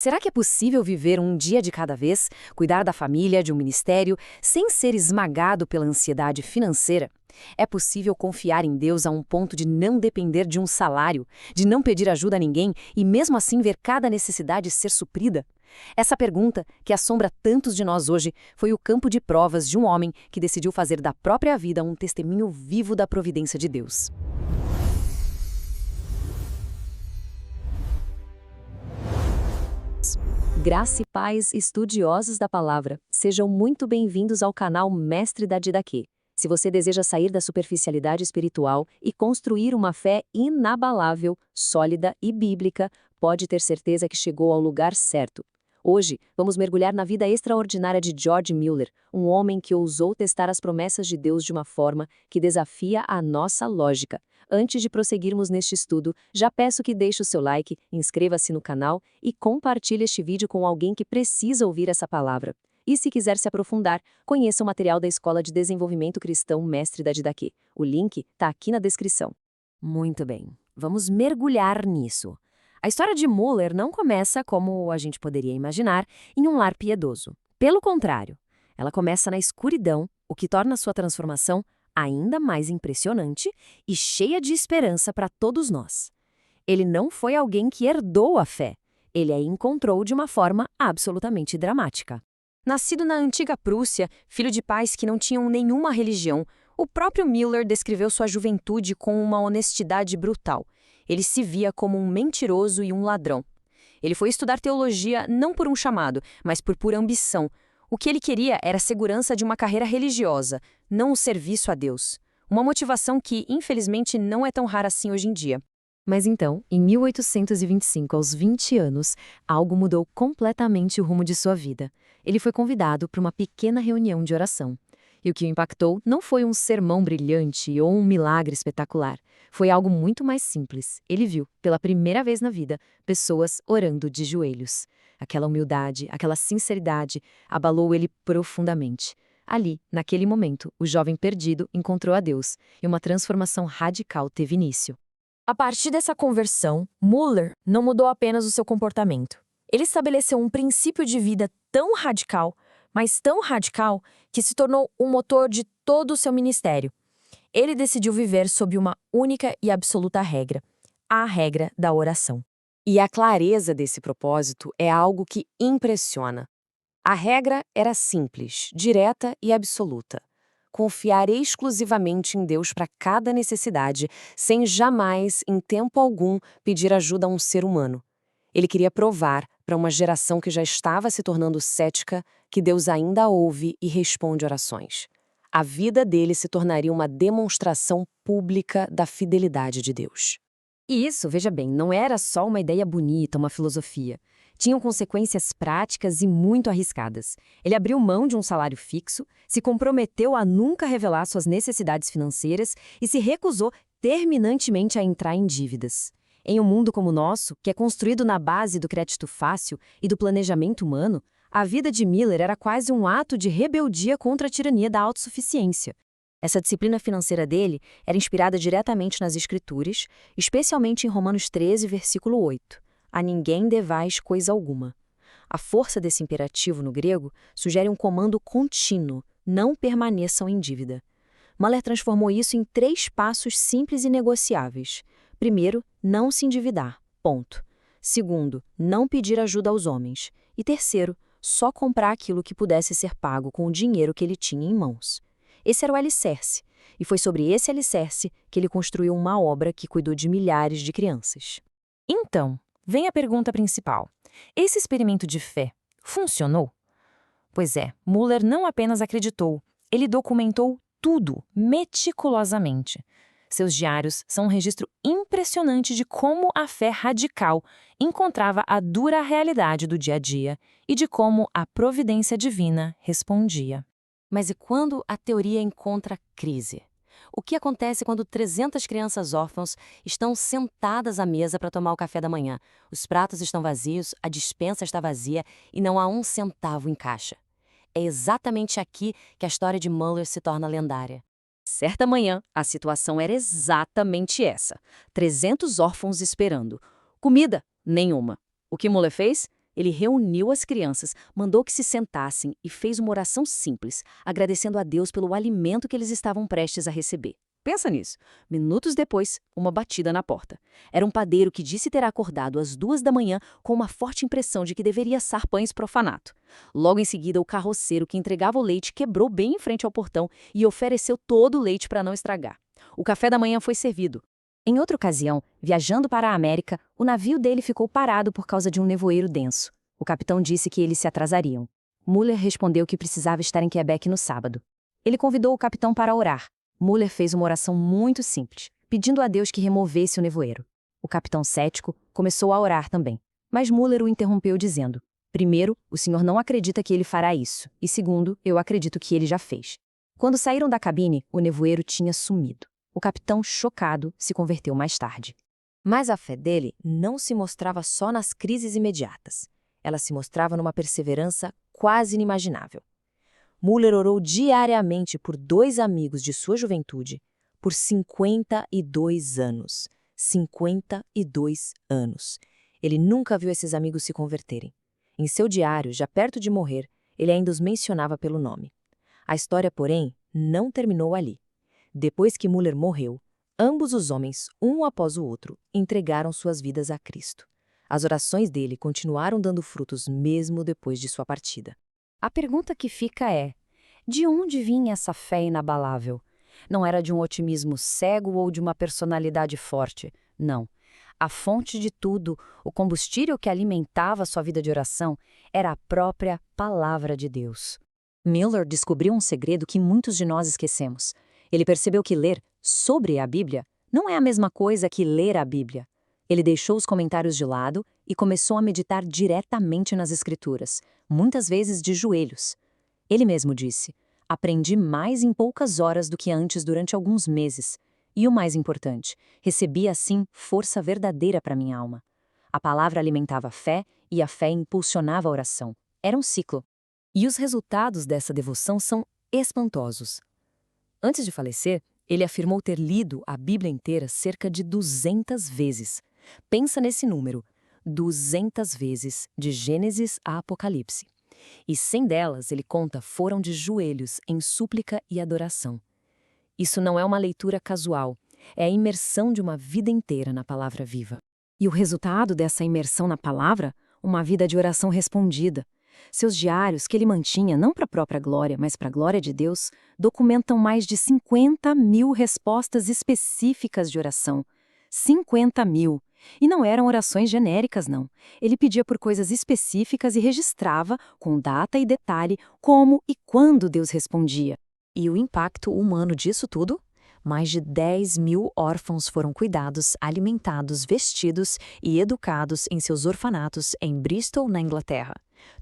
Será que é possível viver um dia de cada vez, cuidar da família, de um ministério, sem ser esmagado pela ansiedade financeira? É possível confiar em Deus a um ponto de não depender de um salário, de não pedir ajuda a ninguém e mesmo assim ver cada necessidade ser suprida? Essa pergunta, que assombra tantos de nós hoje, foi o campo de provas de um homem que decidiu fazer da própria vida um testemunho vivo da providência de Deus. Graça e paz, estudiosos da palavra, sejam muito bem-vindos ao canal Mestre da Didaquê. Se você deseja sair da superficialidade espiritual e construir uma fé inabalável, sólida e bíblica, pode ter certeza que chegou ao lugar certo. Hoje, vamos mergulhar na vida extraordinária de George Mueller, um homem que ousou testar as promessas de Deus de uma forma que desafia a nossa lógica. Antes de prosseguirmos neste estudo, já peço que deixe o seu like, inscreva-se no canal e compartilhe este vídeo com alguém que precisa ouvir essa palavra. E se quiser se aprofundar, conheça o material da Escola de Desenvolvimento Cristão Mestre da Didaquê. O link está aqui na descrição. Muito bem, vamos mergulhar nisso. A história de Mueller não começa, como a gente poderia imaginar, em um lar piedoso. Pelo contrário, ela começa na escuridão, o que torna sua transformação ainda mais impressionante e cheia de esperança para todos nós. Ele não foi alguém que herdou a fé, ele a encontrou de uma forma absolutamente dramática. Nascido na antiga Prússia, filho de pais que não tinham nenhuma religião, o próprio Mueller descreveu sua juventude com uma honestidade brutal. Ele se via como um mentiroso e um ladrão. Ele foi estudar teologia não por um chamado, mas por pura ambição. O que ele queria era a segurança de uma carreira religiosa, não o serviço a Deus. Uma motivação que, infelizmente, não é tão rara assim hoje em dia. Mas então, em 1825, aos 20 anos, algo mudou completamente o rumo de sua vida. Ele foi convidado para uma pequena reunião de oração. E o que o impactou não foi um sermão brilhante ou um milagre espetacular. Foi algo muito mais simples. Ele viu, pela primeira vez na vida, pessoas orando de joelhos. Aquela humildade, aquela sinceridade, abalou ele profundamente. Ali, naquele momento, o jovem perdido encontrou a Deus, e uma transformação radical teve início. A partir dessa conversão, Mueller não mudou apenas o seu comportamento. Ele estabeleceu um princípio de vida tão radical, mas tão radical, que se tornou o motor de todo o seu ministério. Ele decidiu viver sob uma única e absoluta regra, a regra da oração. E a clareza desse propósito é algo que impressiona. A regra era simples, direta e absoluta. Confiar exclusivamente em Deus para cada necessidade, sem jamais, em tempo algum, pedir ajuda a um ser humano. Ele queria provar, para uma geração que já estava se tornando cética, que Deus ainda ouve e responde orações. A vida dele se tornaria uma demonstração pública da fidelidade de Deus. E isso, veja bem, não era só uma ideia bonita, uma filosofia. Tinham consequências práticas e muito arriscadas. Ele abriu mão de um salário fixo, se comprometeu a nunca revelar suas necessidades financeiras e se recusou terminantemente a entrar em dívidas. Em um mundo como o nosso, que é construído na base do crédito fácil e do planejamento humano, a vida de Mueller era quase um ato de rebeldia contra a tirania da autossuficiência. Essa disciplina financeira dele era inspirada diretamente nas Escrituras, especialmente em Romanos 13, versículo 8. A ninguém devais coisa alguma. A força desse imperativo no grego sugere um comando contínuo, não permaneçam em dívida. Mueller transformou isso em 3 passos simples e negociáveis. Primeiro, não se endividar, ponto. Segundo, não pedir ajuda aos homens. E terceiro, só comprar aquilo que pudesse ser pago com o dinheiro que ele tinha em mãos. Esse era o alicerce, e foi sobre esse alicerce que ele construiu uma obra que cuidou de milhares de crianças. Então, vem a pergunta principal. Esse experimento de fé funcionou? Pois é, Mueller não apenas acreditou, ele documentou tudo, meticulosamente. Seus diários são um registro impressionante de como a fé radical encontrava a dura realidade do dia a dia e de como a providência divina respondia. Mas e quando a teoria encontra crise? O que acontece quando 300 crianças órfãs estão sentadas à mesa para tomar o café da manhã? Os pratos estão vazios, a despensa está vazia e não há um centavo em caixa. É exatamente aqui que a história de Mueller se torna lendária. Certa manhã, a situação era exatamente essa. 300 órfãos esperando. Comida? Nenhuma. O que Mueller fez? Ele reuniu as crianças, mandou que se sentassem e fez uma oração simples, agradecendo a Deus pelo alimento que eles estavam prestes a receber. Pensa nisso. Minutos depois, uma batida na porta. Era um padeiro que disse ter acordado às 2 da manhã com uma forte impressão de que deveria assar pães pro orfanato. Logo em seguida, o carroceiro que entregava o leite quebrou bem em frente ao portão e ofereceu todo o leite para não estragar. O café da manhã foi servido. Em outra ocasião, viajando para a América, o navio dele ficou parado por causa de um nevoeiro denso. O capitão disse que eles se atrasariam. Muller respondeu que precisava estar em Quebec no sábado. Ele convidou o capitão para orar. Muller fez uma oração muito simples, pedindo a Deus que removesse o nevoeiro. O capitão cético começou a orar também, mas Muller o interrompeu dizendo: primeiro, o senhor não acredita que ele fará isso, e segundo, eu acredito que ele já fez. Quando saíram da cabine, o nevoeiro tinha sumido. O capitão, chocado, se converteu mais tarde. Mas a fé dele não se mostrava só nas crises imediatas. Ela se mostrava numa perseverança quase inimaginável. Muller orou diariamente por 2 amigos de sua juventude por 52 anos. 52 anos. Ele nunca viu esses amigos se converterem. Em seu diário, já perto de morrer, ele ainda os mencionava pelo nome. A história, porém, não terminou ali. Depois que Muller morreu, ambos os homens, um após o outro, entregaram suas vidas a Cristo. As orações dele continuaram dando frutos mesmo depois de sua partida. A pergunta que fica é: de onde vinha essa fé inabalável? Não era de um otimismo cego ou de uma personalidade forte. Não. A fonte de tudo, o combustível que alimentava sua vida de oração, era a própria Palavra de Deus. Miller descobriu um segredo que muitos de nós esquecemos. Ele percebeu que ler sobre a Bíblia não é a mesma coisa que ler a Bíblia. Ele deixou os comentários de lado e começou a meditar diretamente nas Escrituras, muitas vezes de joelhos. Ele mesmo disse: aprendi mais em poucas horas do que antes durante alguns meses. E o mais importante, recebi assim força verdadeira para minha alma. A palavra alimentava a fé e a fé impulsionava a oração. Era um ciclo. E os resultados dessa devoção são espantosos. Antes de falecer, ele afirmou ter lido a Bíblia inteira cerca de 200 vezes. Pensa nesse número, 200 vezes, de Gênesis a Apocalipse. E 100 delas, ele conta, foram de joelhos, em súplica e adoração. Isso não é uma leitura casual, é a imersão de uma vida inteira na palavra viva. E o resultado dessa imersão na palavra? Uma vida de oração respondida. Seus diários, que ele mantinha não para a própria glória, mas para a glória de Deus, documentam mais de 50.000 respostas específicas de oração. 50.000! E não eram orações genéricas, não. Ele pedia por coisas específicas e registrava, com data e detalhe, como e quando Deus respondia. E o impacto humano disso tudo? Mais de 10.000 órfãos foram cuidados, alimentados, vestidos e educados em seus orfanatos em Bristol, na Inglaterra.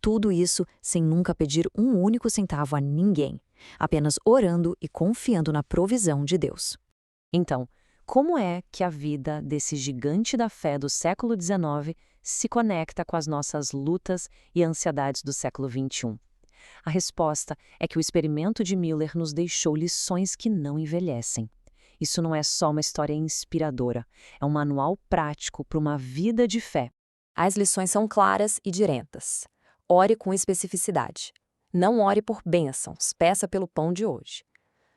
Tudo isso sem nunca pedir um único centavo a ninguém, apenas orando e confiando na provisão de Deus. Então, como é que a vida desse gigante da fé do século XIX se conecta com as nossas lutas e ansiedades do século XXI? A resposta é que o experimento de Miller nos deixou lições que não envelhecem. Isso não é só uma história inspiradora, é um manual prático para uma vida de fé. As lições são claras e diretas. Ore com especificidade. Não ore por bênçãos, peça pelo pão de hoje.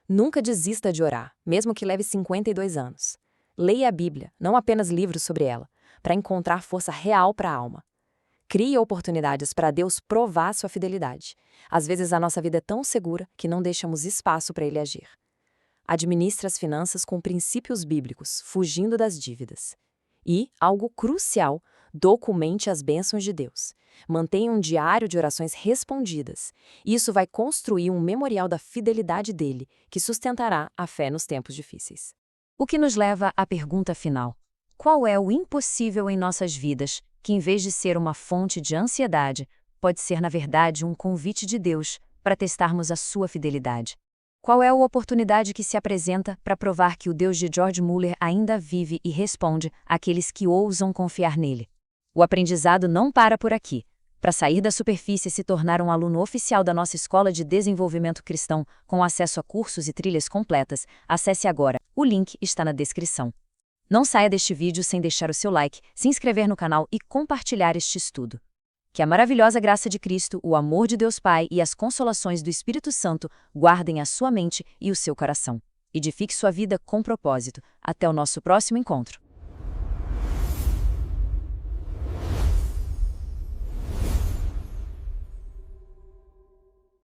Nunca desista de orar, mesmo que leve 52 anos. Leia a Bíblia, não apenas livros sobre ela, para encontrar força real para a alma. Crie oportunidades para Deus provar sua fidelidade. Às vezes a nossa vida é tão segura que não deixamos espaço para Ele agir. Administre as finanças com princípios bíblicos, fugindo das dívidas. E, algo crucial, documente as bênçãos de Deus. Mantenha um diário de orações respondidas. Isso vai construir um memorial da fidelidade dele, que sustentará a fé nos tempos difíceis. O que nos leva à pergunta final. Qual é o impossível em nossas vidas, que em vez de ser uma fonte de ansiedade, pode ser na verdade um convite de Deus para testarmos a sua fidelidade? Qual é a oportunidade que se apresenta para provar que o Deus de George Muller ainda vive e responde àqueles que ousam confiar nele? O aprendizado não para por aqui. Para sair da superfície e se tornar um aluno oficial da nossa Escola de Desenvolvimento Cristão, com acesso a cursos e trilhas completas, acesse agora. O link está na descrição. Não saia deste vídeo sem deixar o seu like, se inscrever no canal e compartilhar este estudo. Que a maravilhosa graça de Cristo, o amor de Deus Pai e as consolações do Espírito Santo guardem a sua mente e o seu coração. Edifique sua vida com propósito. Até o nosso próximo encontro.